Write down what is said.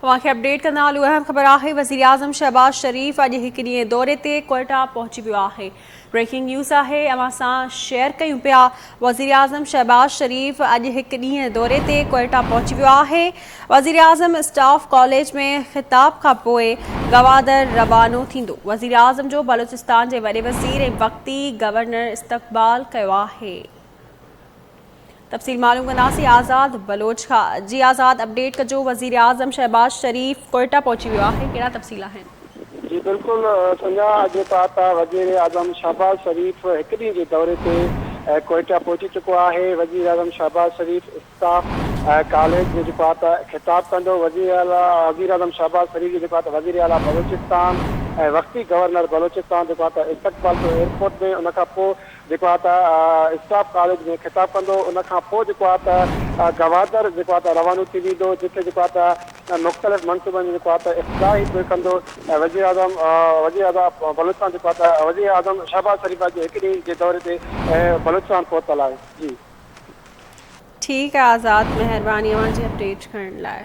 तव्हांखे अपडेट कंदा हलूं। अहम ख़बर आहे, वज़ीर आज़म शहबाज शरीफ़ अॼु हिकु ॾींहं दौरे ते कोयटा पहुची वियो आहे। ब्रेकिंग न्यूज़ आहे, अवां सां शेयर कयूं पिया। वज़ीर आज़म शहबाज शरीफ़ अॼु हिकु ॾींहं दौरे ते कोयटा पहुची वियो आहे। वज़ीर आज़म स्टाफ कॉलेज में ख़िताब खां पोइ गवादर रवानो थींदो। वज़ीर आज़म जो बलोचिस्तान जे वॾे वज़ीर ऐं वक़्ती गवर्नर इस्तक़बाल कयो आहे। तफ़सील मालूम कंदासीं आज़ाद बलोच खां। जी आज़ाद, अपडेट कजो। वज़ीर आज़म शहबाज शरीफ़ कोयटा पहुची वियो आहे, कहिड़ा तफ़सील आहिनि? जी बिल्कुलु संजा, अॼु त वज़ीर आज़म शहबाज शरीफ़ हिकु ॾींहं जे दौरे ते कोयटा पहुची चुको आहे। वज़ीर आज़म शहबाज शरीफ़ स्टाफ कॉलेज में जेको आहे त ख़िताब कंदो। वज़ीर आज़म शहबाज शरीफ़ जेको आहे त वज़ीर आला बलोचिस्तान ऐं वक़्ती गवर्नर बलोचिस्तान जेको आहे त इस्तक़बाल कयो एयरपोर्ट में। उनखां पोइ जेको आहे त स्टाफ कॉलेज में ख़िताब कंदो। उनखां पोइ जेको आहे त गवादर जेको आहे त रवानो थी वेंदो, जिते जेको आहे त मुख़्तलिफ़ मनसूबनि जेको आहे त इफ़्तिताही कंदो। वज़ीर आज़म बलोचिस्तान जेको आहे त वज़ीर आज़म शहबाज शरीफ़ जे हिकु ॾींहं जे दौरे ते बलोचिस्तान पहुतल आहे। जी ठीकु आहे आज़ाद, महिरबानी अवां जी अपडेट करण लाइ।